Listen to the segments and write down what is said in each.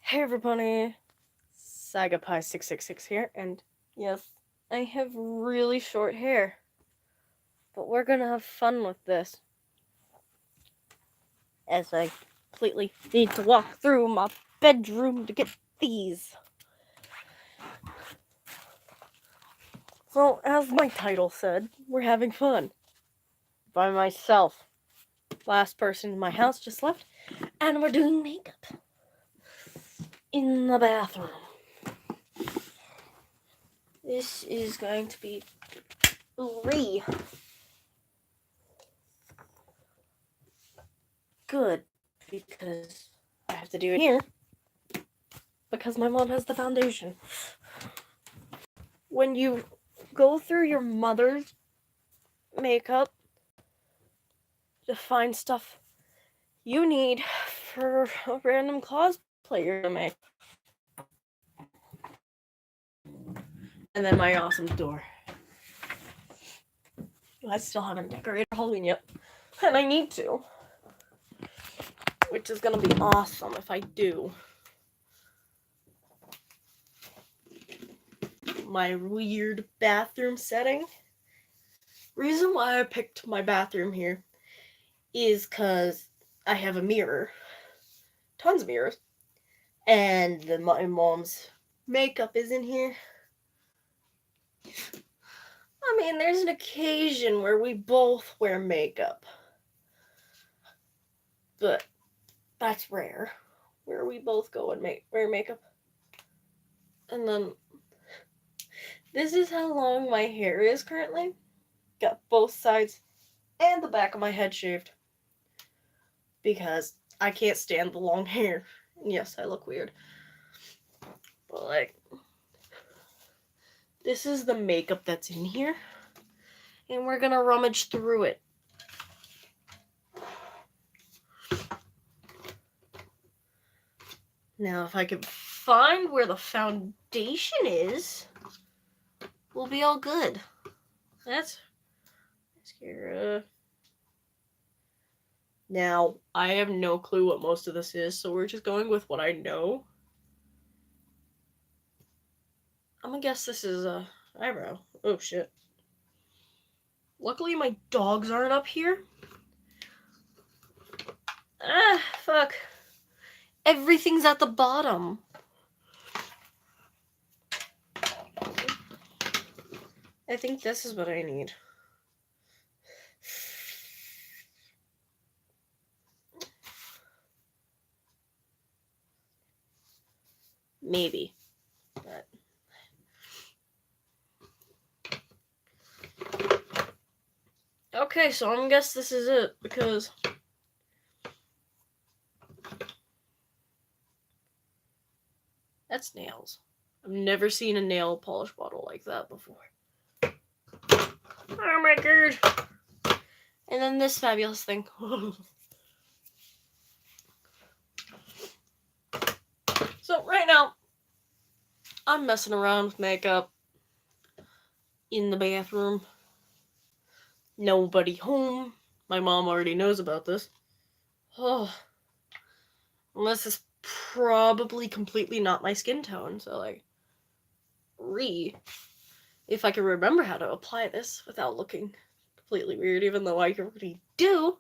Hey everybody, SagaPie666 here, and yes, I have really short hair, but we're gonna have fun with this, as I completely need to walk through my bedroom to get these. So, as my title said, we're having fun. By myself. Last person in my house just left, and we're doing makeup. In the bathroom. This is going to be good because I have to do it here because my mom has the foundation. When you go through your mother's makeup to find stuff you need for a random cosplayer to make. And then my awesome door. I still haven't decorated Halloween yet, and I need to, which is gonna be awesome if I do. My weird bathroom setting. Reason why I picked my bathroom here is because I have a mirror, tons of mirrors, and my mom's makeup is in here. I mean, there's an occasion where we both wear makeup, but that's rare, where we both go and wear makeup. And then, this is how long my hair is currently. Got both sides and the back of my head shaved, because I can't stand the long hair. Yes, I look weird. But, like, this is the makeup that's in here, and we're gonna rummage through it. Now, if I can find where the foundation is, we'll be all good. That's mascara. Now, I have no clue what most of this is, so we're just going with what I know. I'm gonna guess this is a eyebrow. Oh shit. Luckily my dogs aren't up here. Ah, fuck. Everything's at the bottom. I think this is what I need. Maybe. But okay, so I'm gonna guess this is it, because that's nails. I've never seen a nail polish bottle like that before. Oh my god. And then this fabulous thing. So right now, I'm messing around with makeup in the bathroom. Nobody home. My mom already knows about this. Oh. Unless it's probably completely not my skin tone, so like, if I can remember how to apply this without looking completely weird, even though I already do.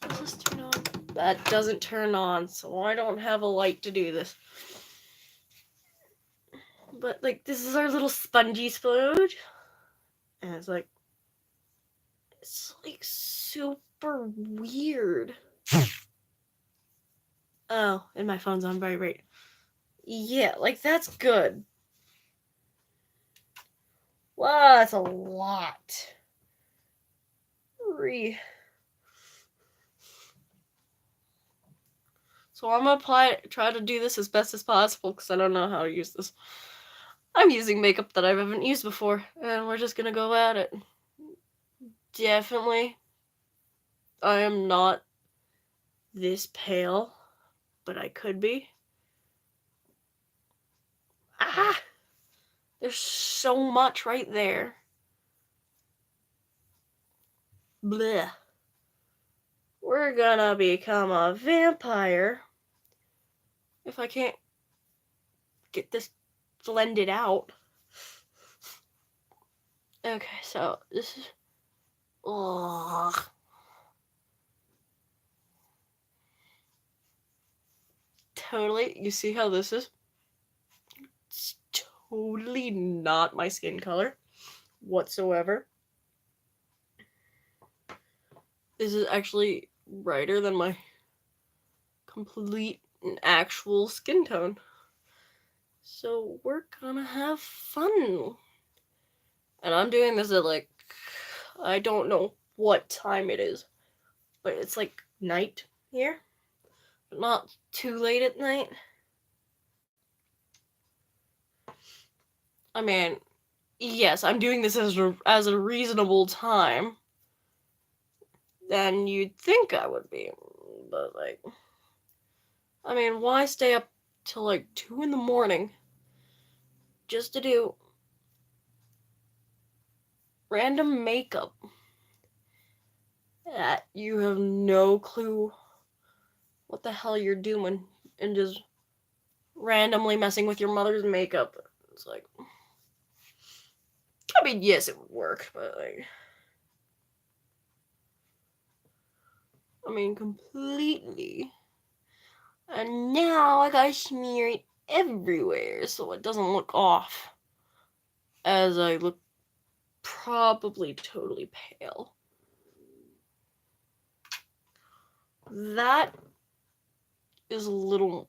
Does this turn on? That doesn't turn on, so I don't have a light to do this. But like, this is our little spongy splooge, and it's like super weird. Oh, and my phone's on vibrate. Yeah, like that's good. Wow, that's a lot. So I'm gonna try to do this as best as possible, because I don't know how to use this. I'm using makeup that I haven't used before, and we're just gonna go at it. Definitely, I am not this pale, but I could be. Ah! There's so much right there. Blech. We're gonna become a vampire if I can't get this blended out. Okay, so this is... Ugh. Totally, you see how this is? It's totally not my skin color whatsoever. This is actually brighter than my complete and actual skin tone. So we're gonna have fun. And I'm doing this at like, I don't know what time it is, but it's like night here, but not too late at night. I mean, yes, I'm doing this as a reasonable time than you'd think I would be, but like, I mean, why stay up till like 2 in the morning just to do random makeup that you have no clue what the hell you're doing, and just randomly messing with your mother's makeup? It's like, I mean, yes, it would work, but like, I mean, completely. And now I gotta smear it everywhere so it doesn't look off, as I look probably totally pale. That is a little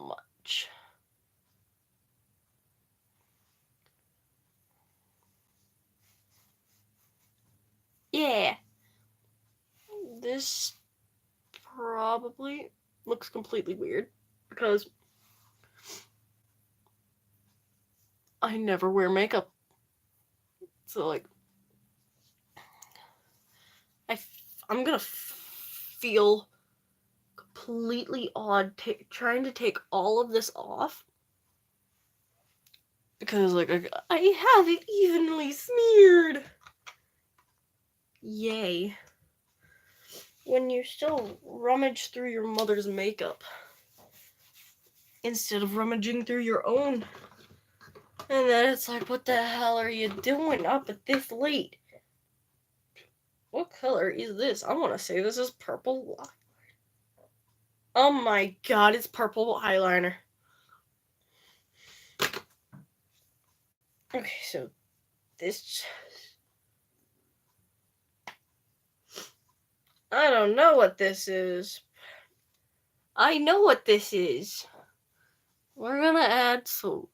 much. Yeah. This probably looks completely weird because I never wear makeup. So like, I'm gonna feel completely odd trying to take all of this off, because like I have it evenly smeared. Yay. When you still rummage through your mother's makeup instead of rummaging through your own. And then it's like, what the hell are you doing up at this late? What color is this? I want to say this is purple. Oh my god, it's purple eyeliner. Okay, so this... I don't know what this is. I know what this is. We're gonna add some...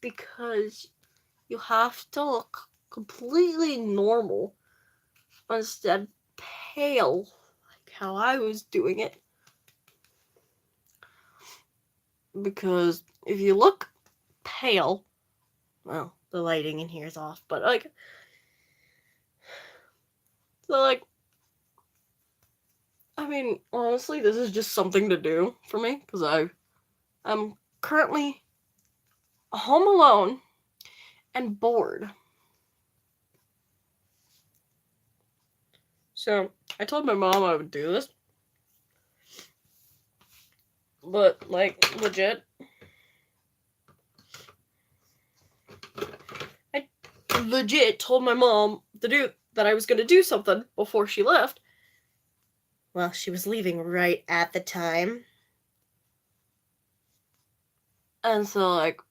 because you have to look completely normal instead pale, like how I was doing it. Because if you look pale, well, the lighting in here is off, but like, so like, I mean, honestly, this is just something to do for me, because I'm currently home alone and bored. So I told my mom I would do this, but like, legit, I legit told my mom that I was gonna do something before she left. Well, she was leaving right at the time. And so, like,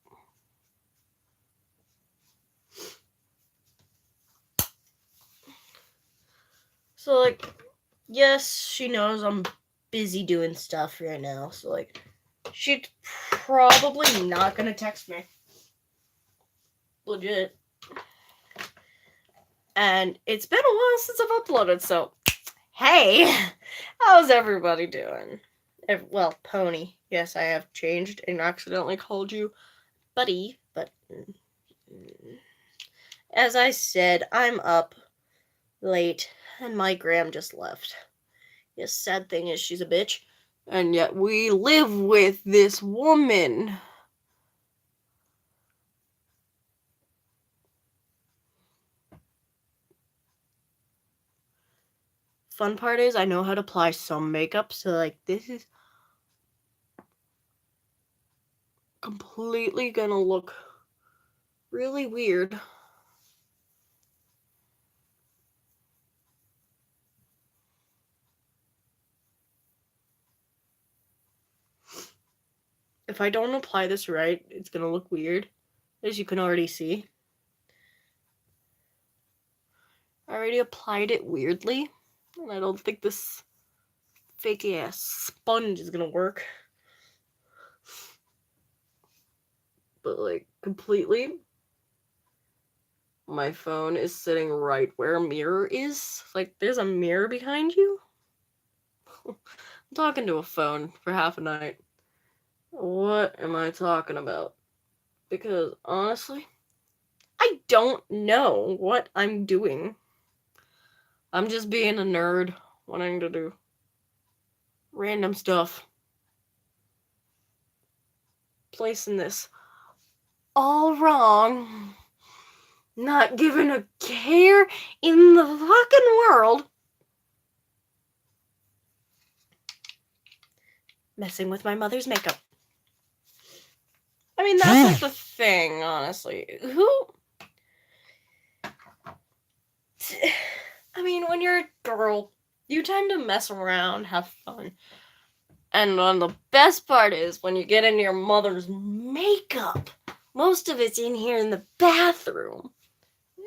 yes, she knows I'm busy doing stuff right now. So, like, she's probably not gonna text me. Legit. And it's been a while since I've uploaded, so, hey, how's everybody doing? Well, Pony. Yes, I have changed and accidentally called you Buddy, but as I said, I'm up late, and my gram just left. Yes, sad thing is she's a bitch, and yet we live with this woman. fun part is I know how to apply some makeup, so like this is completely gonna look really weird. If I don't apply this right, it's gonna look weird, as you can already see. I already applied it weirdly, and I don't think this fake ass sponge is gonna work. But like completely, my phone is sitting right where a mirror is. Like there's a mirror behind you. I'm talking to a phone for half a night. What am I talking about? Because honestly, I don't know what I'm doing. I'm just being a nerd, wanting to do random stuff. Placing this all wrong. Not giving a care in the fucking world. Messing with my mother's makeup. I mean, that's like the thing, honestly. I mean, when you're a girl, you tend to mess around, have fun. And the best part is when you get into your mother's makeup. Most of it's in here in the bathroom.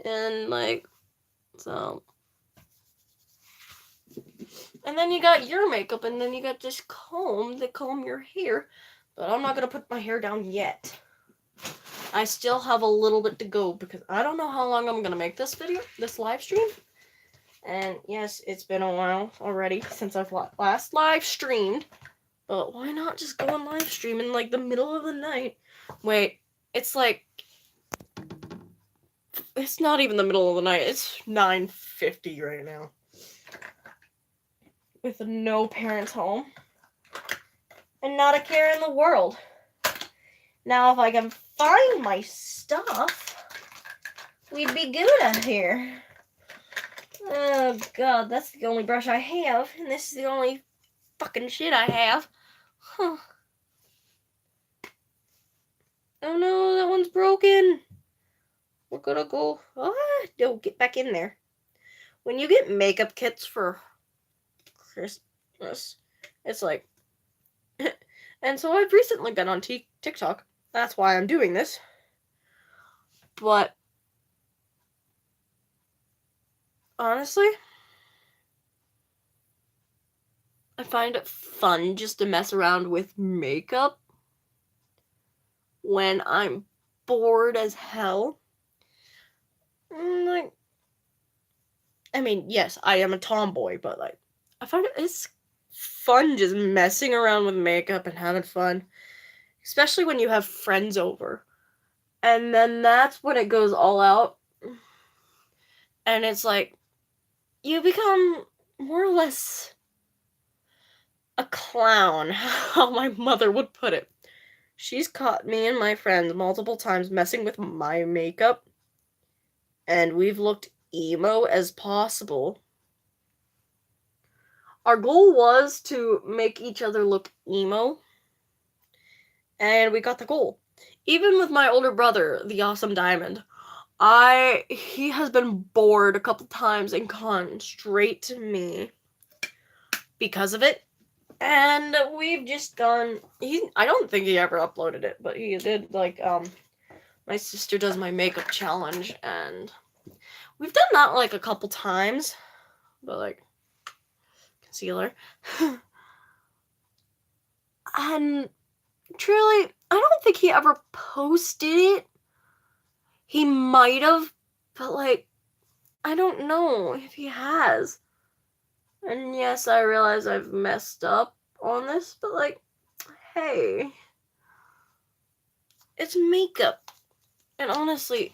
And like, so. And then you got your makeup, and then you got this comb to comb your hair. But I'm not gonna put my hair down yet. I still have a little bit to go because I don't know how long I'm gonna make this video, this live stream. And yes, it's been a while already since I've last live streamed. But why not just go on live stream in like the middle of the night? Wait, it's like, it's not even the middle of the night. It's 9:50 right now. With no parents home. And not a care in the world. Now if I can find my stuff, we'd be good out here. Oh god, that's the only brush I have, and this is the only fucking shit I have. Huh. Oh no, that one's broken. We're gonna go. No, get back in there. When you get makeup kits for Christmas, it's like. And so I've recently been on TikTok. That's why I'm doing this. But honestly, I find it fun just to mess around with makeup when I'm bored as hell. Like, I mean, yes, I am a tomboy, but like, I find it's fun just messing around with makeup and having fun, especially when you have friends over. And then that's when it goes all out. And it's like, you become more or less a clown, how my mother would put it. She's caught me and my friends multiple times messing with my makeup, and we've looked emo as possible. Our goal was to make each other look emo, and we got the goal. Even with my older brother, the Awesome Diamond, he has been bored a couple times and gone straight to me because of it. And we've just gone. I don't think he ever uploaded it, but he did. Like, my sister does my makeup challenge, and we've done that like a couple times, but like concealer. And truly, I don't think he ever posted it. He might have, but like, I don't know if he has. And yes, I realize I've messed up on this, but like, hey, it's makeup. And honestly,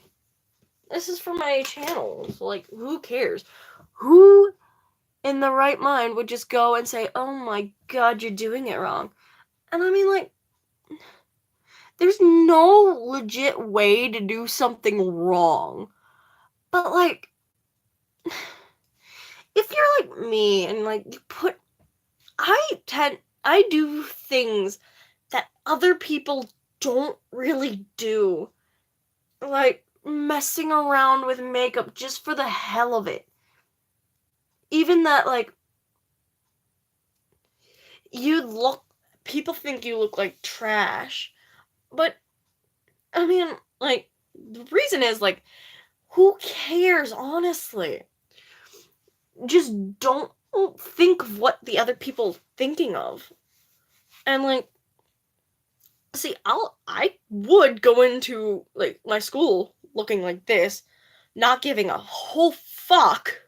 this is for my channel, so like, who cares? Who in the right mind would just go and say, oh my god, you're doing it wrong? And I mean, like, there's no legit way to do something wrong. But like, if you're like like me and like you put I do things that other people don't really do. Like messing around with makeup just for the hell of it. Even that, like, people think you look like trash. But, I mean, like, the reason is, like, who cares, honestly? Just don't think of what the other people are thinking of. And, like, see, I would go into, like, my school looking like this, not giving a whole fuck,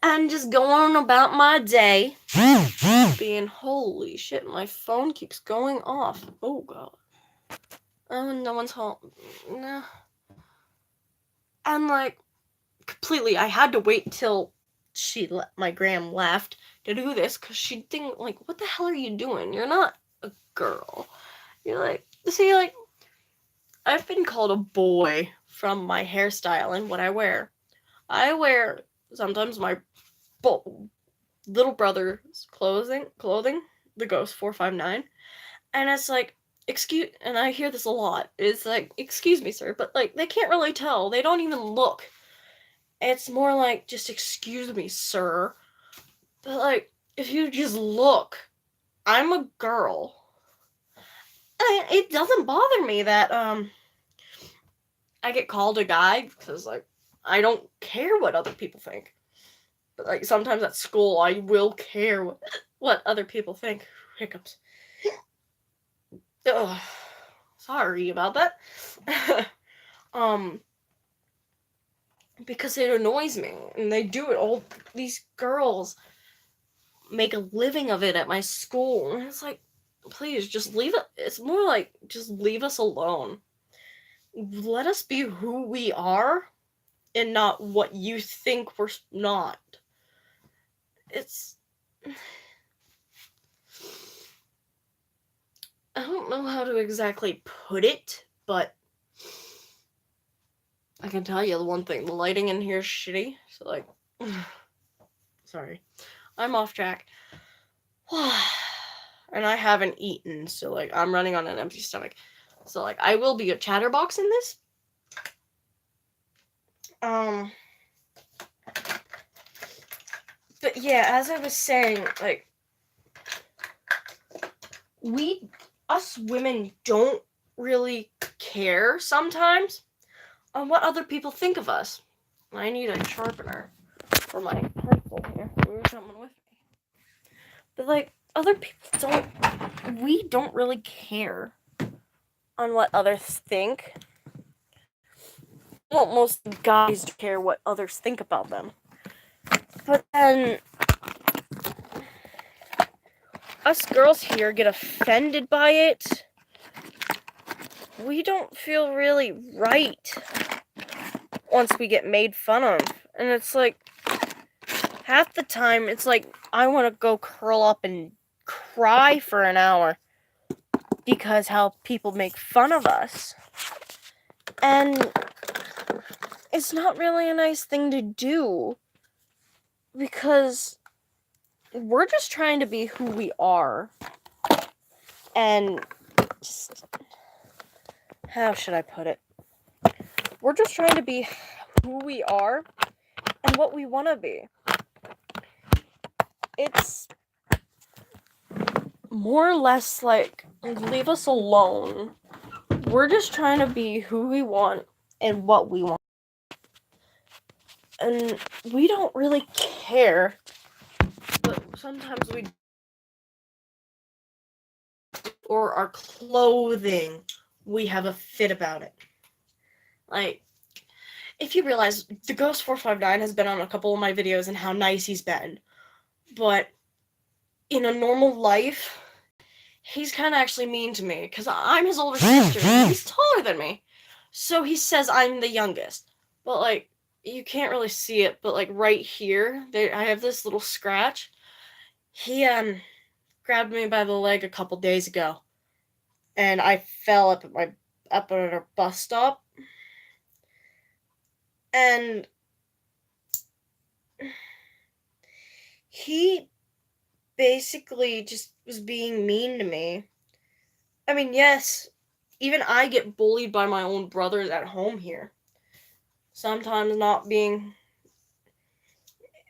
and just go on about my day, being, holy shit, my phone keeps going off. Oh, God. Oh, no one's home. No. And, like, completely, I had to wait till my gram left to do this, because she didn't, like, what the hell are you doing? You're not a girl. You're like, see, like, I've been called a boy from my hairstyle and what I wear. I wear sometimes my little brother's clothing, the Ghost 459, and it's like, and I hear this a lot. It's like, excuse me, sir, but like they can't really tell. They don't even look. It's more like, just excuse me, sir. But like, if you just look, I'm a girl. It doesn't bother me that I get called a guy, because like I don't care what other people think. But like sometimes at school I will care what other people think. Hiccups. Ugh. Sorry about that. Because it annoys me, and they do it all. These girls make a living of it at my school, and it's like, please just leave it. It's more like, just leave us alone. Let us be who we are, and not what you think we're not. It's, I don't know how to exactly put it, but I can tell you the one thing, the lighting in here is shitty, so like, sorry. I'm off track. And I haven't eaten, so like, I'm running on an empty stomach. So like, I will be a chatterbox in this. But yeah, as I was saying, like, us women don't really care sometimes on what other people think of us. I need a sharpener for my pencil here. There's someone with me. But like, we don't really care on what others think. Well, most guys care what others think about them. But then us girls here get offended by it. We don't feel really right once we get made fun of. And it's like, half the time, it's like, I want to go curl up and cry for an hour because how people make fun of us. And it's not really a nice thing to do, because we're just trying to be who we are. And just, how should I put it? We're just trying to be who we are and what we want to be. It's more or less like, leave us alone. We're just trying to be who we want and what we want. And we don't really care. But sometimes we, or our clothing, we have a fit about it. Like, if you realize, the Ghost 459 has been on a couple of my videos and how nice he's been. But in a normal life, he's kind of actually mean to me, because I'm his older sister, and he's taller than me. So he says I'm the youngest. But, like, you can't really see it, but, like, right here, I have this little scratch. He, grabbed me by the leg a couple days ago, and I fell up at a bus stop. And he basically just was being mean to me. I mean, yes, even I get bullied by my own brothers at home here. Sometimes not being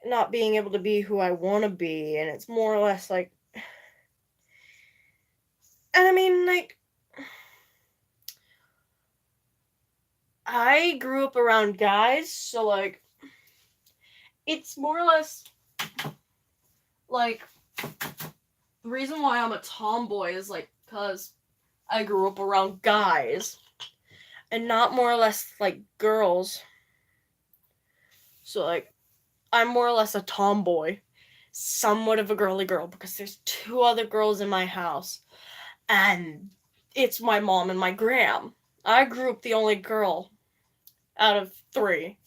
able to be who I want to be, and it's more or less like, and I mean, like, I grew up around guys, so like it's more or less like the reason why I'm a tomboy is like because I grew up around guys and not more or less like girls. So like I'm more or less a tomboy, somewhat of a girly girl because there's two other girls in my house and it's my mom and my gram. I grew up the only girl out of three.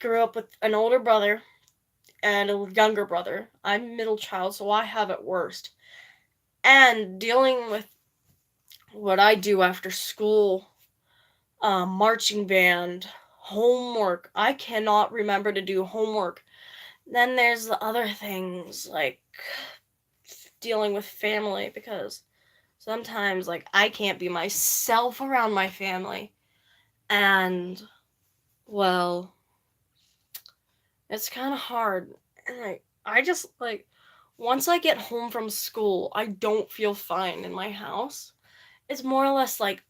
Grew up with an older brother and a younger brother. I'm middle child, so I have it worst. And dealing with what I do after school, marching band, homework. I cannot remember to do homework. Then there's the other things like dealing with family because sometimes like I can't be myself around my family. And well, it's kind of hard. And I just like once I get home from school, I don't feel fine in my house. It's more or less like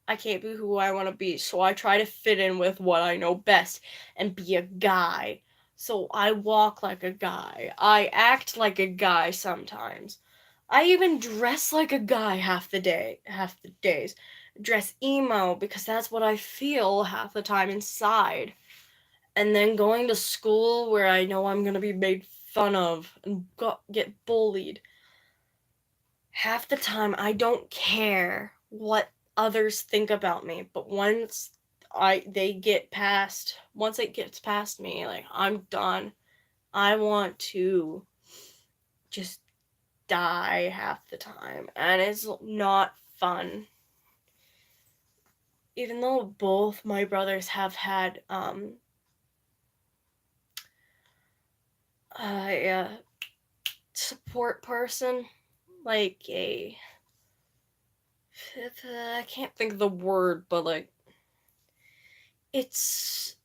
I can't be who I want to be, so I try to fit in with what I know best and be a guy. So I walk like a guy. I act like a guy sometimes. I even dress like a guy half the days. Dress emo because that's what I feel half the time inside. And then going to school where I know I'm going to be made fun of and get bullied. Half the time I don't care what others think about me, but once it gets past me, like I'm done. I want to just die half the time, and it's not fun. Even though both my brothers have had a support person, like I can't think of the word, but like it's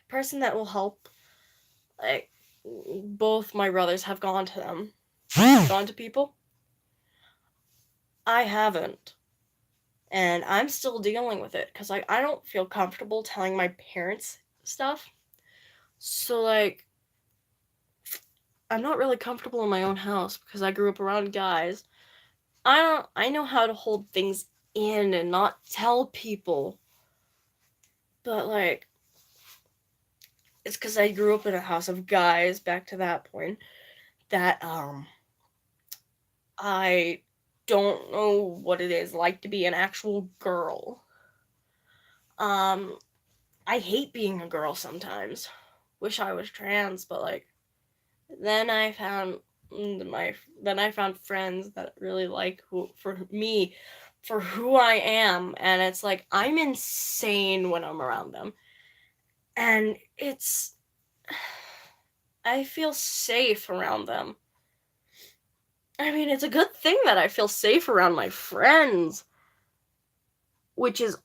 person that will help. Like both my brothers have gone to them, gone to people. I haven't, and I'm still dealing with it because like I don't feel comfortable telling my parents stuff. So like I'm not really comfortable in my own house because I grew up around guys. I know how to hold things in and not tell people. But like it's cuz I grew up in a house of guys, back to that point, that I don't know what it is like to be an actual girl. Um I hate being a girl sometimes. Wish I was trans, but like then I found then I found friends that really like who for me for who I am, and it's like I'm insane when I'm around them. And it's I feel safe around them. I mean, it's a good thing that I feel safe around my friends, which is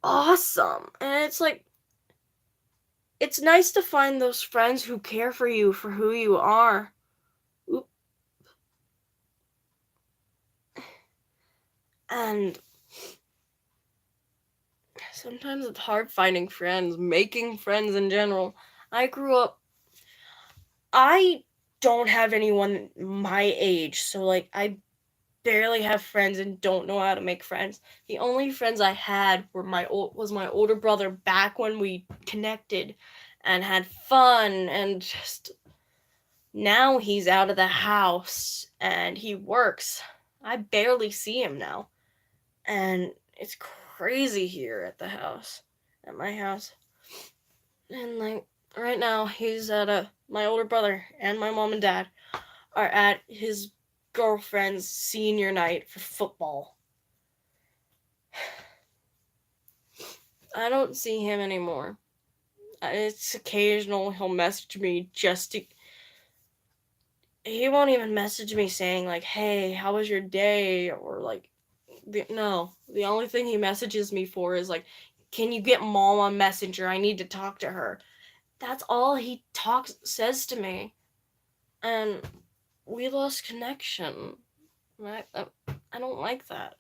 awesome. And it's like it's nice to find those friends who care for you for who you are. Oop. And sometimes it's hard finding friends, making friends in general. I don't have anyone my age, so like I barely have friends and don't know how to make friends. The only friends I had were was my older brother back when we connected and had fun, and just now he's out of the house and he works. I barely see him now. And it's crazy here at my house. And like right now he's at my older brother and my mom and dad are at his girlfriend's senior night for football. I don't see him anymore. It's occasional he'll message me just to... He won't even message me saying, like, hey, how was your day? Or, like, no. The only thing he messages me for is, like, can you get Mom on Messenger? I need to talk to her. That's all he says to me. And we lost connection. I don't like that.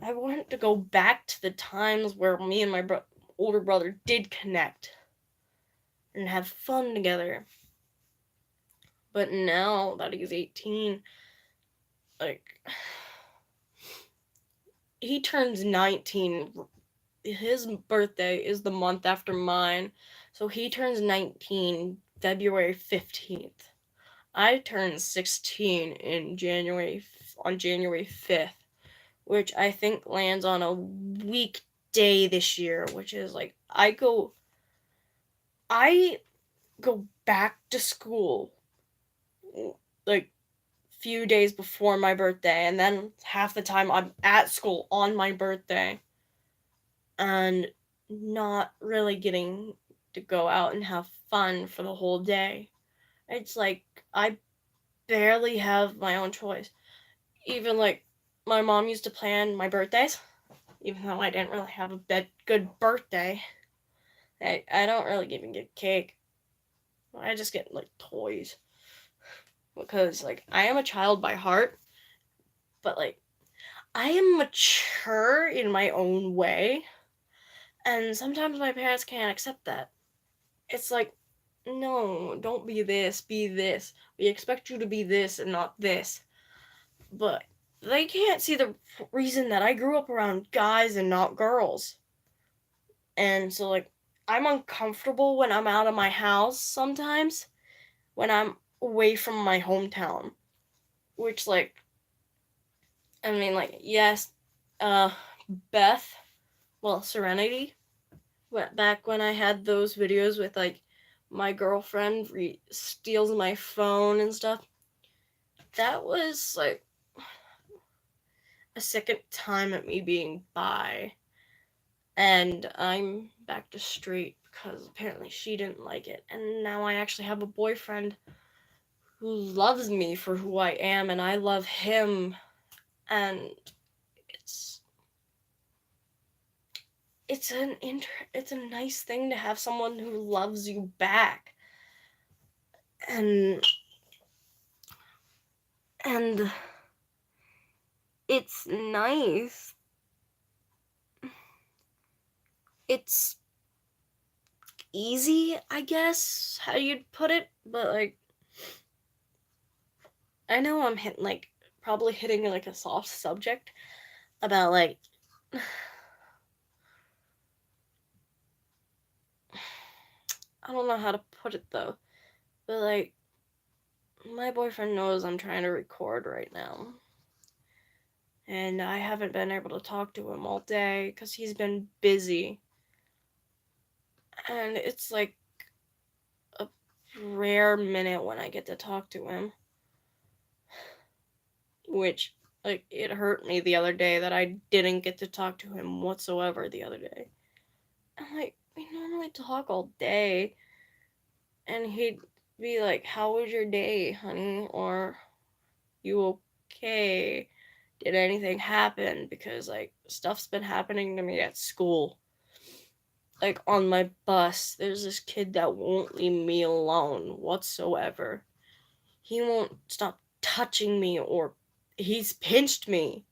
I want to go back to the times where me and my older brother did connect and have fun together. But now that he's 18, like, he turns 19. His birthday is the month after mine, so he turns 19 February 15th. I turned 16 on January 5th, which I think lands on a weekday this year, which is like I go back to school like few days before my birthday, and then half the time I'm at school on my birthday and not really getting to go out and have fun for the whole day. It's like I barely have my own choice. Even like my mom used to plan my birthdays, even though I didn't really have a good birthday. I don't really even get cake. I just get like toys. Because like I am a child by heart, but like I am mature in my own way. And sometimes my parents can't accept that. It's like, no, don't be this, be this. We expect you to be this and not this. But they can't see the reason that I grew up around guys and not girls. And so, like, I'm uncomfortable when I'm out of my house sometimes, when I'm away from my hometown. Which, like, I mean, like, yes, Beth, well, Serenity, back when I had those videos with, like, my girlfriend steals my phone and stuff, that was, like, a second time at me being bi. And I'm back to straight because apparently she didn't like it. And now I actually have a boyfriend who loves me for who I am, and I love him. And it's a nice thing to have someone who loves you back. And it's nice. It's easy, I guess, how you'd put it, but like I know I'm probably hitting like a soft subject about like I don't know how to put it though, but like my boyfriend knows I'm trying to record right now, and I haven't been able to talk to him all day because he's been busy, and it's like a rare minute when I get to talk to him, which like it hurt me the other day that I didn't get to talk to him whatsoever the other day. I'm like, we normally talk all day, and he'd be like, how was your day, honey? Or, you okay? Did anything happen? Because, like, stuff's been happening to me at school. Like, on my bus, there's this kid that won't leave me alone whatsoever. He won't stop touching me, or he's pinched me.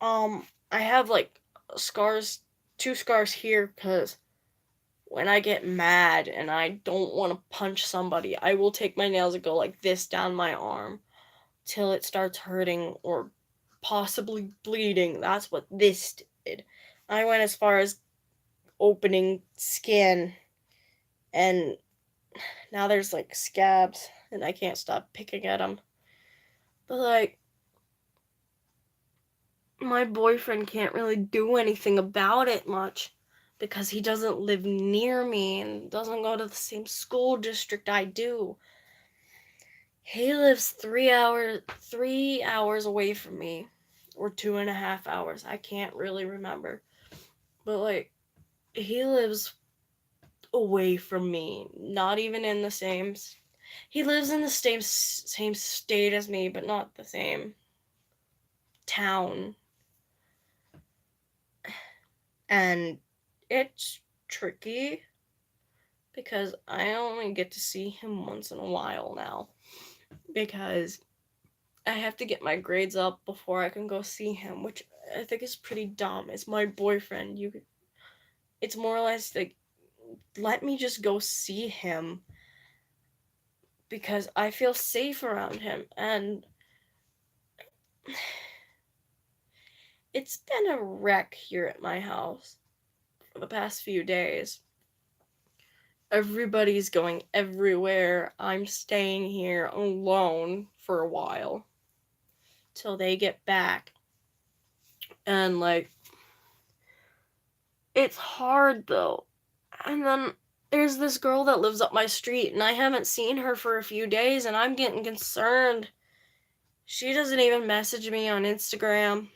I have, like, scars, 2 scars here, because when I get mad and I don't want to punch somebody, I will take my nails and go like this down my arm till it starts hurting or possibly bleeding. That's what this did. I went as far as opening skin, and now there's like scabs and I can't stop picking at them. But like, my boyfriend can't really do anything about it much because he doesn't live near me and doesn't go to the same school district I do. He lives 3 hours away from me, or 2.5 hours. I can't really remember. But like, he lives away from me. Not even in the same. He lives in the same state as me, but not the same town. And it's tricky because I only get to see him once in a while now. Because I have to get my grades up before I can go see him, which I think is pretty dumb. It's my boyfriend. It's more or less like, let me just go see him because I feel safe around him. And it's been a wreck here at my house for the past few days. Everybody's going everywhere. I'm staying here alone for a while till they get back. And like, it's hard though. And then there's this girl that lives up my street, and I haven't seen her for a few days, and I'm getting concerned. She doesn't even message me on Instagram.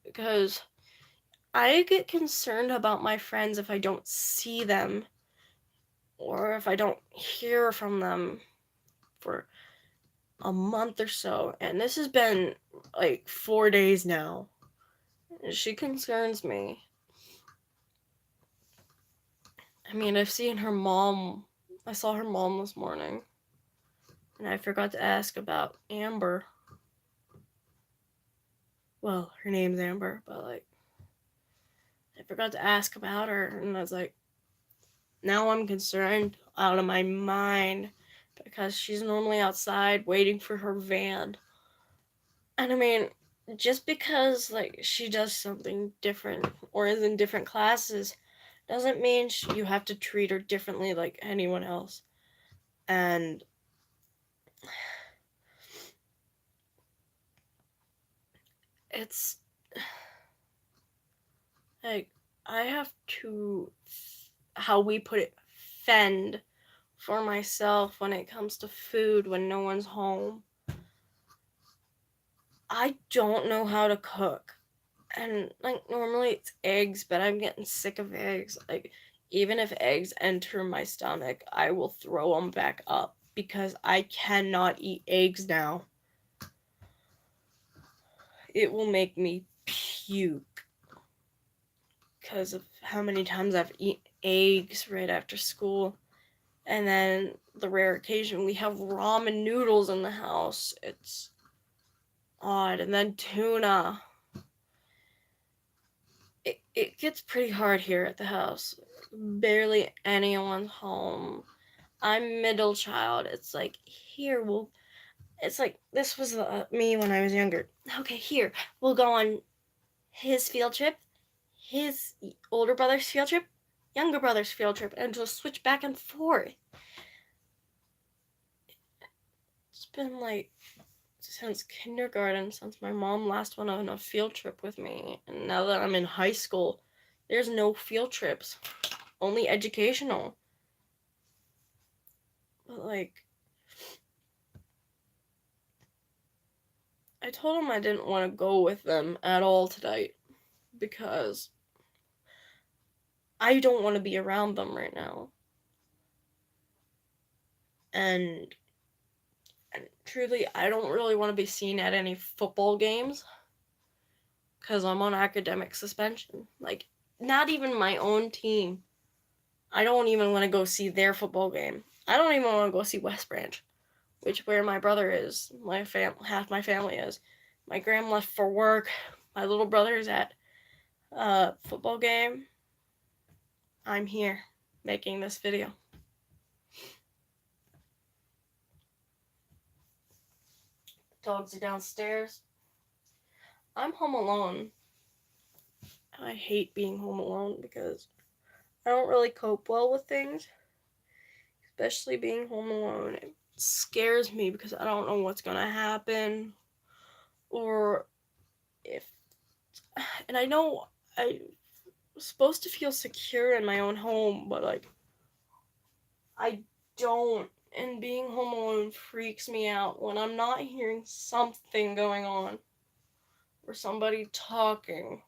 Because I get concerned about my friends if I don't see them, or if I don't hear from them for a month or so. And this has been like 4 days now. She concerns me. I mean, I've seen her mom. I saw her mom this morning. And I forgot to ask about Amber. Well, her name's Amber, but like, I forgot to ask about her. And I was like, now I'm concerned out of my mind because she's normally outside waiting for her van. And I mean, just because like she does something different or is in different classes doesn't mean you have to treat her differently like anyone else. And it's like, I have to, how we put it, fend for myself when it comes to food when no one's home. I don't know how to cook. And like, normally it's eggs, but I'm getting sick of eggs. Like, even if eggs enter my stomach, I will throw them back up because I cannot eat eggs now. It will make me puke because of how many times I've eaten eggs right after school. And then the rare occasion we have ramen noodles in the house. It's odd. And then tuna. It gets pretty hard here at the house. Barely anyone's home. I'm middle child. It's like, here, it's like, this was me when I was younger. Okay, here, we'll go on his field trip, his older brother's field trip, younger brother's field trip, and just switch back and forth. It's been like since kindergarten, since my mom last went on a field trip with me. And now that I'm in high school, there's no field trips, only educational. But like, I told him I didn't want to go with them at all tonight because I don't want to be around them right now. And truly, I don't really want to be seen at any football games because I'm on academic suspension. Like, not even my own team. I don't even want to go see their football game. I don't even want to go see West Branch, which where my brother is. Half my family is. My grandma left for work. My little brother is at a football game. I'm here making this video. Dogs are downstairs. I'm home alone. I hate being home alone because I don't really cope well with things, especially being home alone. It scares me because I don't know what's gonna happen, or if, and I know I'm supposed to feel secure in my own home, but like, I don't, and being home alone freaks me out when I'm not hearing something going on or somebody talking.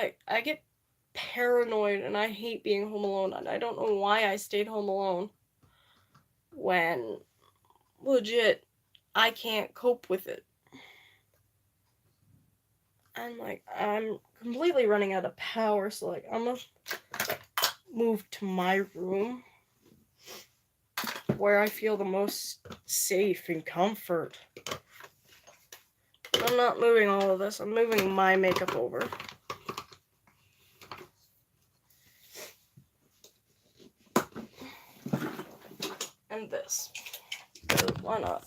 like, I get paranoid and I hate being home alone, and I don't know why I stayed home alone when legit I can't cope with it. And like, I'm completely running out of power, so like, I'm gonna move to my room where I feel the most safe and comfort. I'm not moving all of this, I'm moving my makeup over. And this. Why not?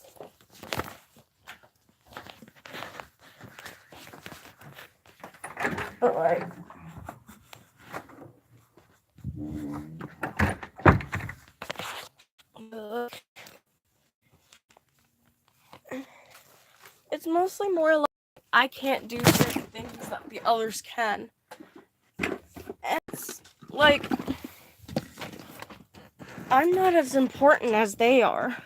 But like, it's mostly more like I can't do certain things that the others can. And it's like, I'm not as important as they are.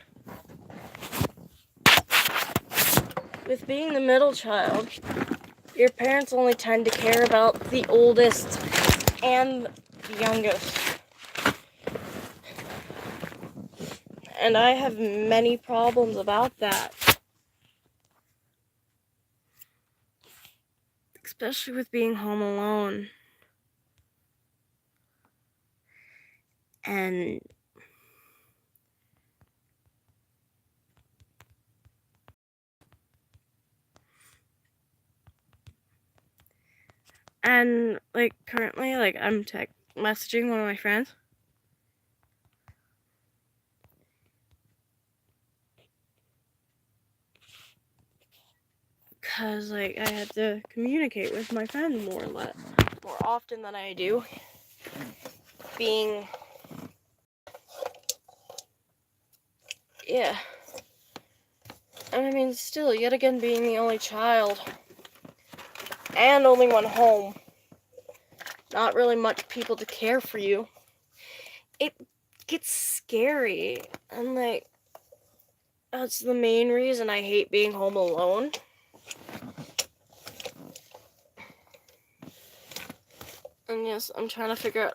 With being the middle child, your parents only tend to care about the oldest and the youngest. And I have many problems about that. Especially with being home alone. And like currently, like I'm messaging one of my friends. Cause like I had to communicate with my friend more often than I do. Yeah. And I mean, still, yet again, being the only child and only one home, not really much people to care for you, it gets scary. And like, that's the main reason I hate being home alone. And yes, I'm trying to figure out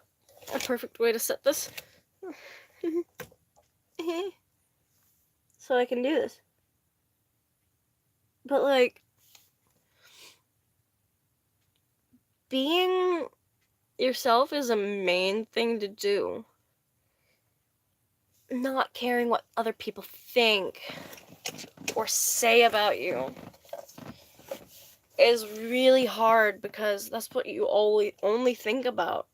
a perfect way to set this so I can do this. But like, being yourself is a main thing to do. Not caring what other people think or say about you is really hard because that's what you only think about.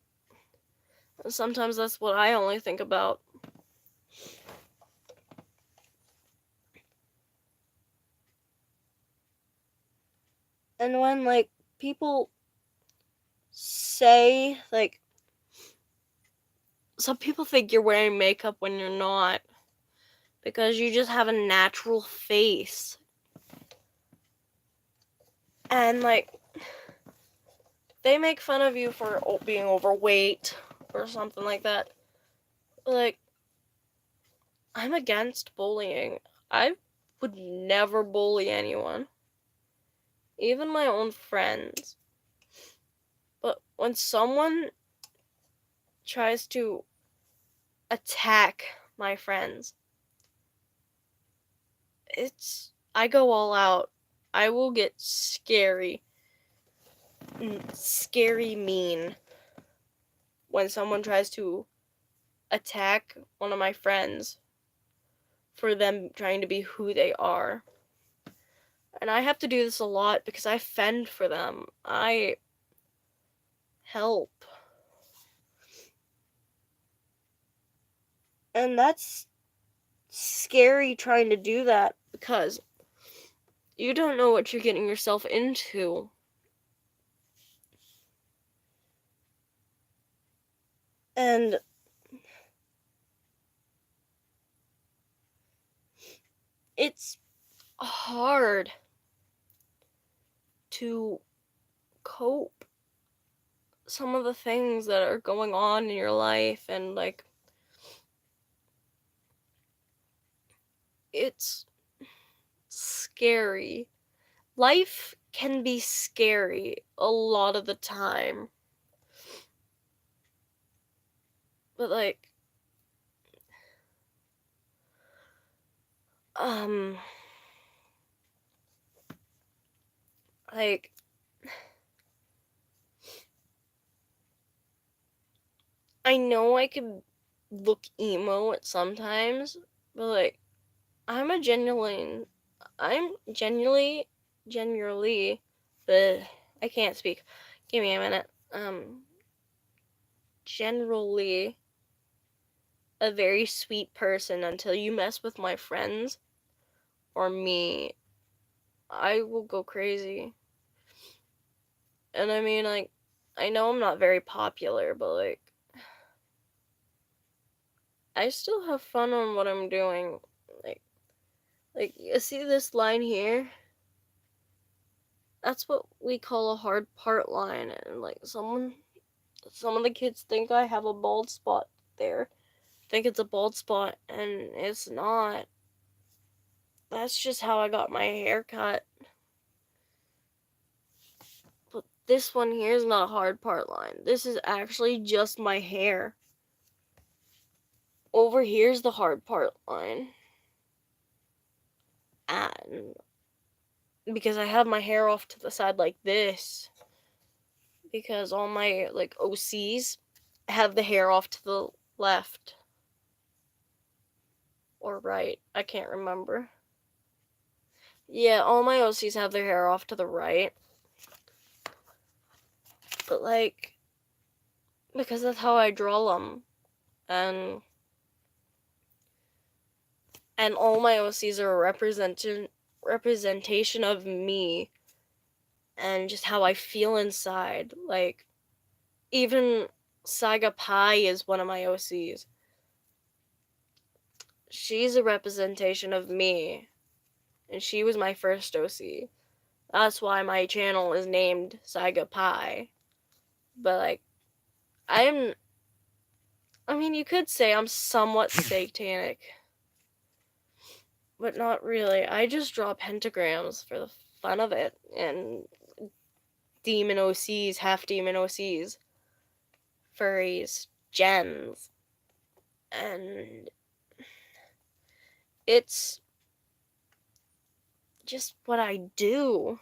And sometimes that's what I only think about. And when like people say like, some people think you're wearing makeup when you're not, because you just have a natural face. And like, they make fun of you for being overweight or something like that. Like, I'm against bullying. I would never bully anyone, even my own friends. But when someone tries to attack my friends, I go all out. I will get scary mean when someone tries to attack one of my friends for them trying to be who they are. And I have to do this a lot because I fend for them. I help. And that's scary trying to do that because you don't know what you're getting yourself into. And it's hard to cope some of the things that are going on in your life, and like, it's scary. Life can be scary a lot of the time. But um like I know I could look emo at sometimes, but I'm genuinely the I can't speak. Give me a minute. Generally a very sweet person until you mess with my friends or me. I will go crazy. And I mean, I know I'm not very popular, but I still have fun on what I'm doing. Like, you see this line here? That's what we call a hard part line, and some of the kids think I have a bald spot there. Think it's a bald spot, and it's not. That's just how I got my hair cut. But this one here is not a hard part line. This is actually just my hair. Over here's the hard part line. And because I have my hair off to the side like this, because all my OCs have the hair off to the left or right. I can't remember. Yeah, all my OCs have their hair off to the right. But because that's how I draw them. And all my OCs are a representation of me and just how I feel inside. Even Saga Pi is one of my OCs. She's a representation of me, and she was my first OC. That's why my channel is named Saga Pi. But I mean, you could say I'm somewhat satanic, but not really. I just draw pentagrams for the fun of it, and demon OCs, half demon OCs, furries, gens, and it's just what I do.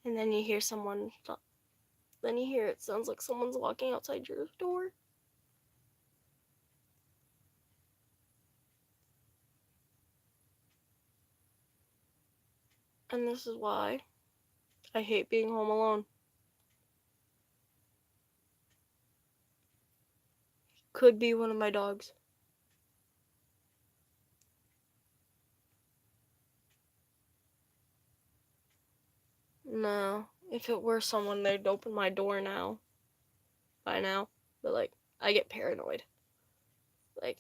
And then you hear it sounds like someone's walking outside your door. And this is why I hate being home alone. Could be one of my dogs. No, if it were someone, they'd open my door by now. But I get paranoid.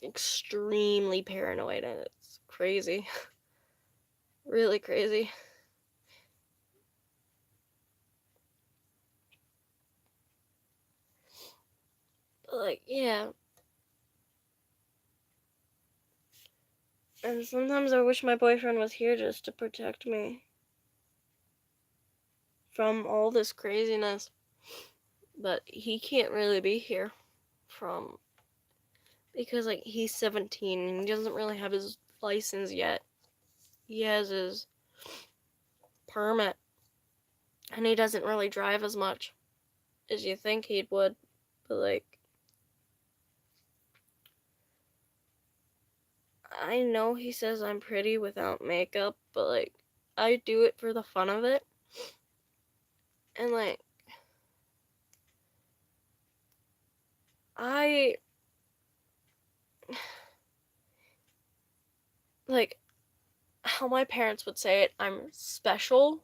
Extremely paranoid, and it's crazy. Really crazy. But yeah. And sometimes I wish my boyfriend was here just to protect me from all this craziness. But he can't really be here because he's 17 and he doesn't really have his license yet. He has his permit and he doesn't really drive as much as you think he would. But I know he says I'm pretty without makeup, but I do it for the fun of it. And I how my parents would say it, I'm special.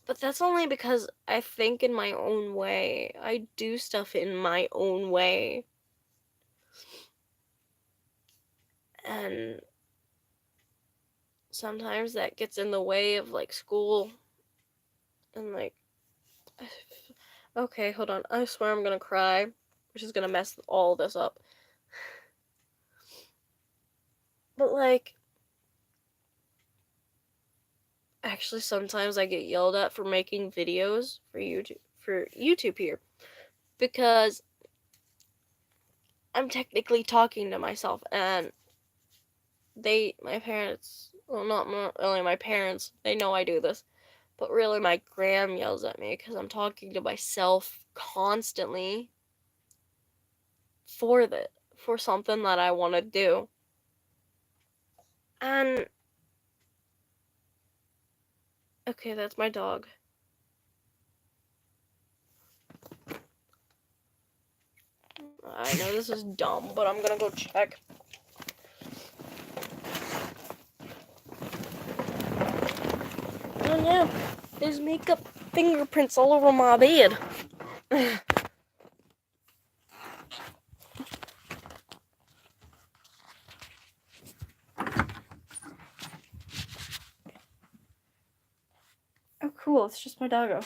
But that's only because I think in my own way. I do stuff in my own way. And sometimes that gets in the way of school. And Okay, hold on. I swear I'm gonna cry, which is gonna mess all this up. But like, actually, sometimes I get yelled at for making videos for YouTube here because I'm technically talking to myself, and my parents, well, not only my parents, they know I do this, but really my gram yells at me because I'm talking to myself constantly for something that I want to do. And okay, that's my dog. I know this is dumb, but I'm gonna go check. Oh no, there's makeup fingerprints all over my bed. Oh cool, it's just my doggo.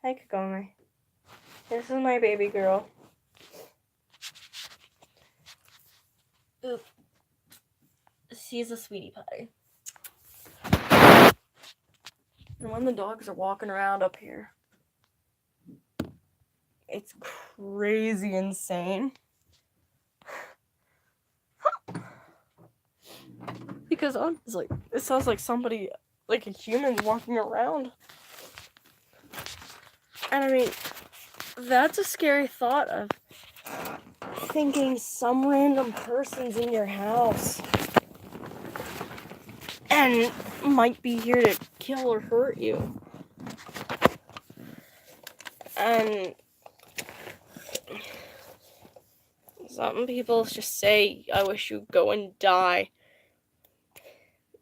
Hi Kagome. This is my baby girl. Oop. She's a sweetie pie. And when the dogs are walking around up here, it's crazy insane. Because it's like, it sounds like somebody, like a human walking around. And I mean, that's a scary thought of thinking some random person's in your house and might be here to kill or hurt you. And some people just say, I wish you'd go and die.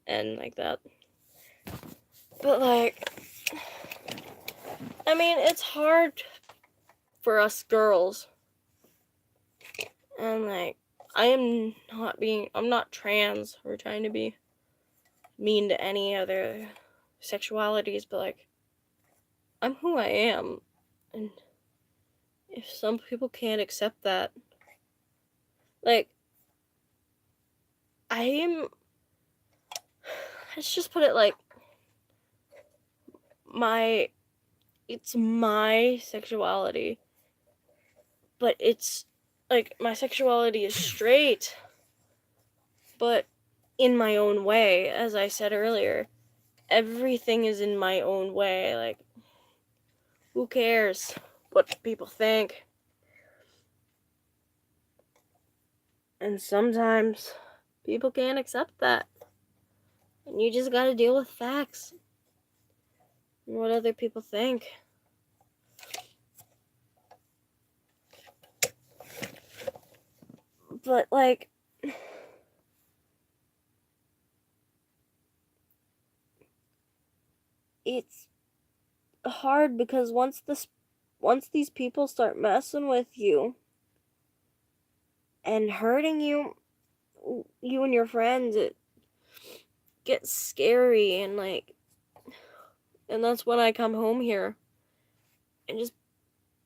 And like that. But like, I mean, it's hard for us girls. And like, I'm not trans or trying to be mean to any other sexualities, but like, I'm who I am. And if some people can't accept that, like, let's just put it like, it's my sexuality, but it's like, my sexuality is straight, but in my own way. As I said earlier, everything is in my own way. Like, who cares what people think? And sometimes people can't accept that. And you just gotta deal with facts and what other people think. But like, it's hard because once these people start messing with you and hurting you and your friends, it gets scary. And like, and that's when I come home here and just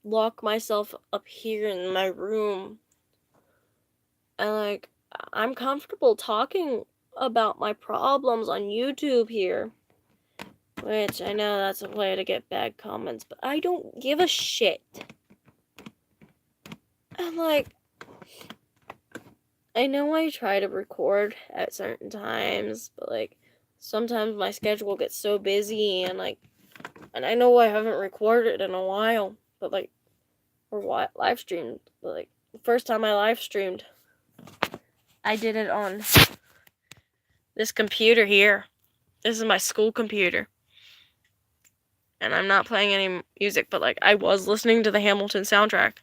lock myself up here in my room. And like, I'm comfortable talking about my problems on YouTube here, which I know that's a way to get bad comments, but I don't give a shit. And like, I know I try to record at certain times, but like, sometimes my schedule gets so busy, and like, and I know I haven't recorded in a while, but like, or live streamed, but like, the first time I live streamed, I did it on this computer here. This is my school computer. And I'm not playing any music, but like, I was listening to the Hamilton soundtrack.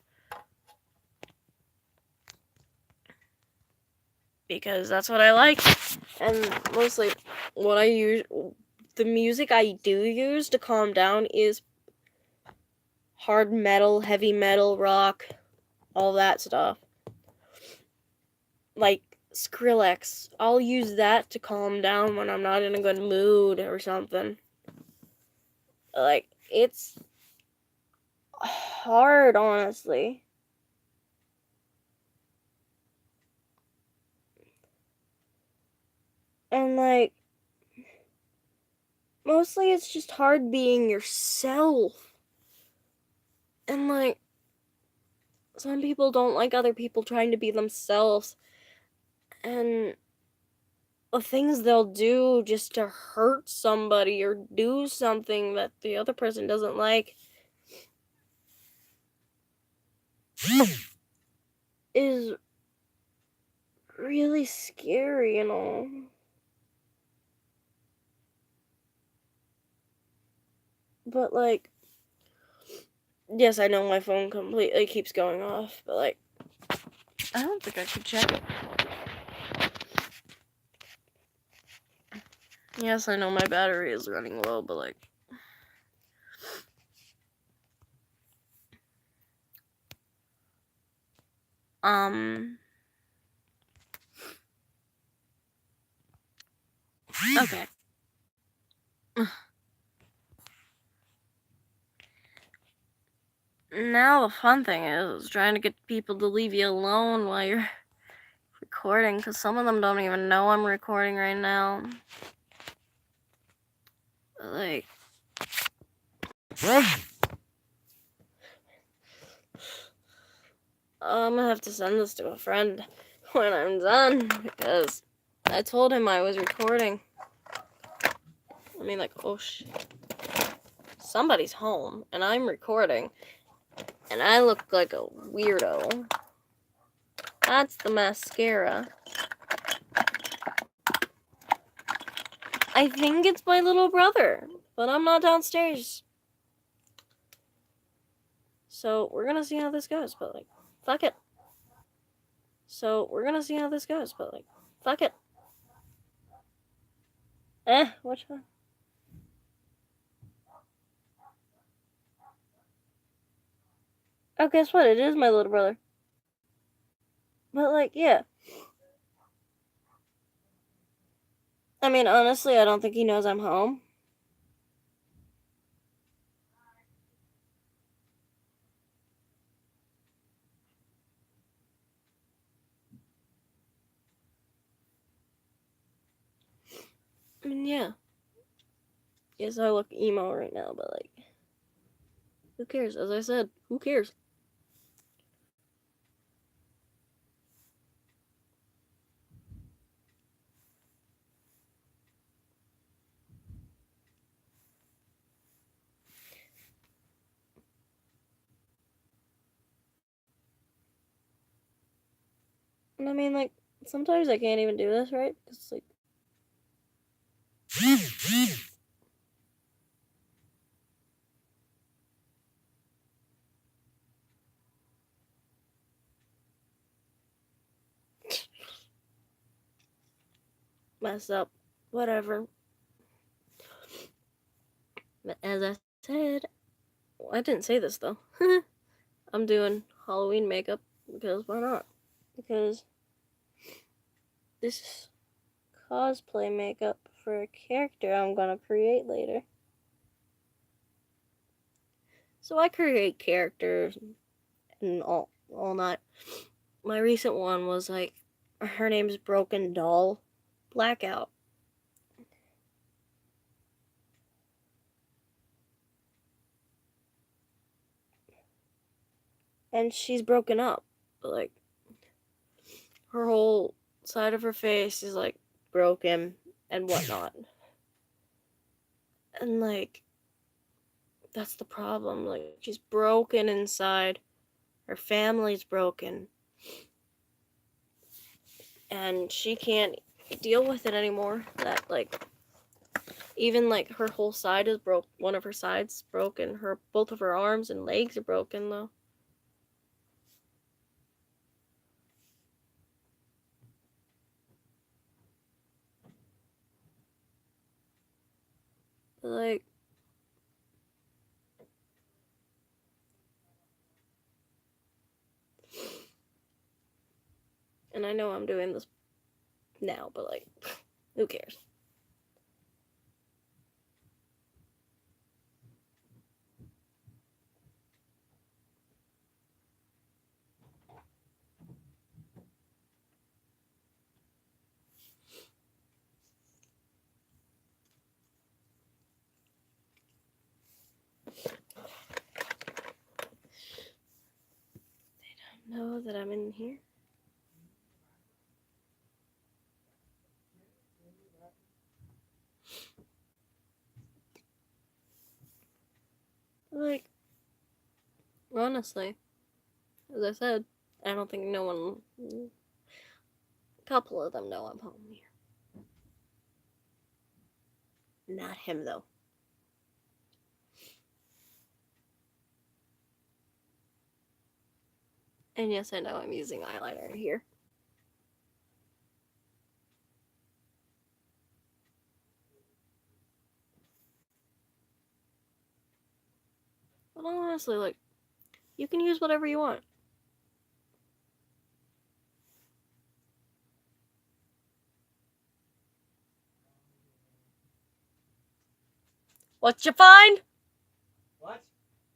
Because that's what I like. And mostly the music I do use to calm down is hard metal, heavy metal, rock, all that stuff. Like Skrillex. I'll use that to calm down when I'm not in a good mood or something. Like, it's hard, honestly. And, like, mostly it's just hard being yourself. And, like, some people don't like other people trying to be themselves. And the things they'll do just to hurt somebody or do something that the other person doesn't like is really scary and all. But, like, yes, I know my phone completely keeps going off, but, like, I don't think I could check it. Yes, I know my battery is running low, but, like, okay. Now the fun thing is trying to get people to leave you alone while you're recording, because some of them don't even know I'm recording right now. Like, I'm gonna have to send this to a friend when I'm done, because I told him I was recording. I mean, like, oh shit. Somebody's home, and I'm recording, and I look like a weirdo. That's the mascara. I think it's my little brother, but I'm not downstairs. So we're gonna see how this goes, but, like, fuck it. So we're gonna see how this goes, but, like, fuck it. Which one? Oh, guess what? It is my little brother. But, like, yeah. I mean, honestly, I don't think he knows I'm home. I mean, yeah. Yes, I look emo right now, but, like, who cares? As I said, who cares? And I mean, like, sometimes I can't even do this, right? Because, like, mess up. Whatever. But as I said, well, I didn't say this though. I'm doing Halloween makeup because why not? Because this is cosplay makeup for a character I'm gonna create later. So I create characters and all that. My recent one was like, her name's Broken Doll Blackout. And she's broken up. But, like, her whole side of her face is, like, broken and whatnot. And, like, that's the problem. Like, she's broken inside. Her family's broken. And she can't deal with it anymore. That, like, even, like, her whole side is broke. One of her sides broken. Both of her arms and legs are broken, though. Like, and I know I'm doing this now, but, like, who cares? know that I'm in here? Like, honestly, as I said, I don't think no one. A couple of them know I'm home here. Not him, though. And yes, I know I'm using eyeliner here. But honestly, like, you can use whatever you want. What'd you find? What?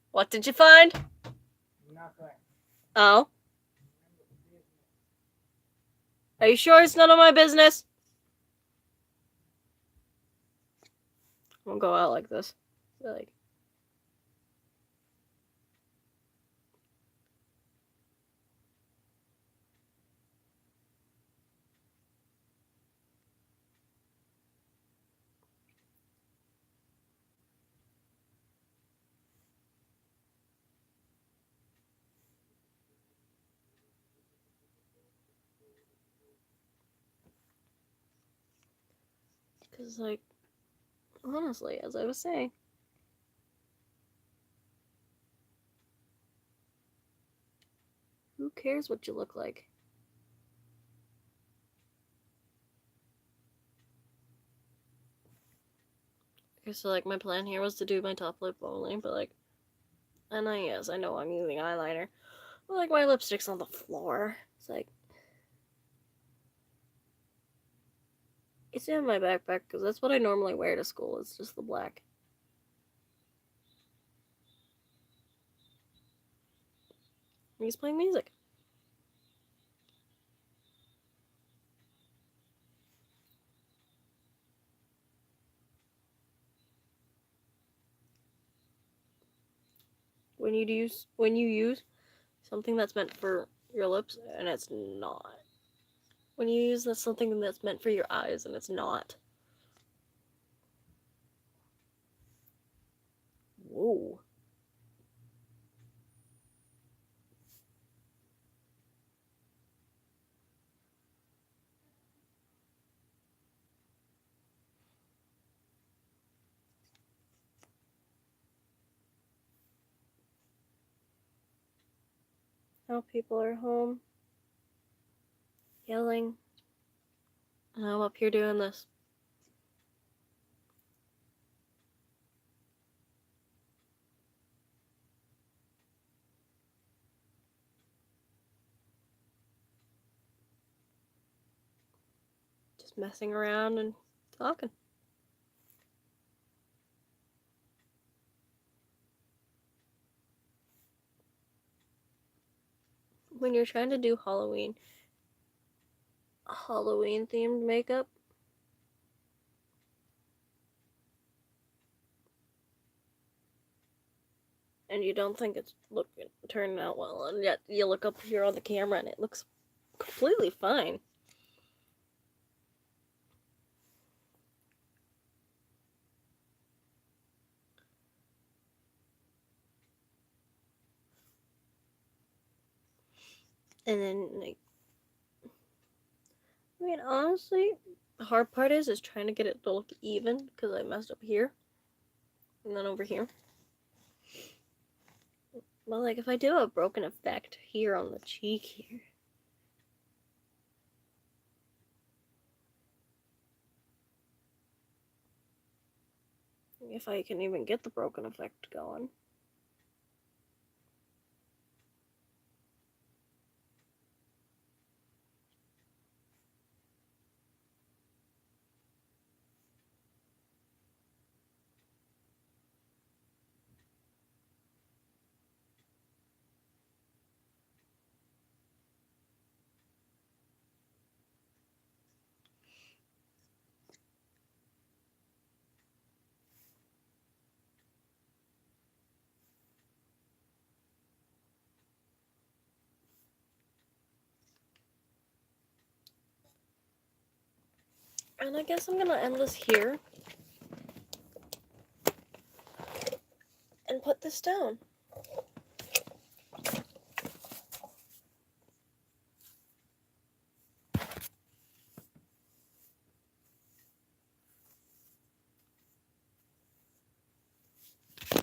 What did you find? Nothing. Oh? Are you sure it's none of my business? I'm gonna go out like this. Like, because, like, honestly, as I was saying, who cares what you look like? Okay, so, like, my plan here was to do my top lip only, but, like, and yes, I know I'm using eyeliner, but, like, my lipstick's on the floor. It's like, it's in my backpack, because that's what I normally wear to school, it's just the black. He's playing music. When you use something that's meant for your lips and it's not. When you use something that's meant for your eyes and it's not. Whoa. Now people are home, yelling, and I'm up here doing this. Just messing around and talking. When you're trying to do Halloween themed makeup, and you don't think it's turning out well, and yet you look up here on the camera and it looks completely fine. And then, like, I mean, honestly, the hard part is trying to get it to look even, because I messed up here, and then over here. Well, like, if I do a broken effect here on the cheek here, if I can even get the broken effect going. And I guess I'm gonna end this here. And put this down.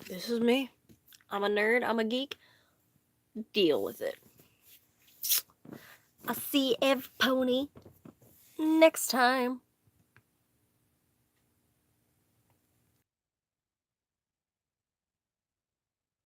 This is me. I'm a nerd. I'm a geek. Deal with it. I'll see Ev Pony next time.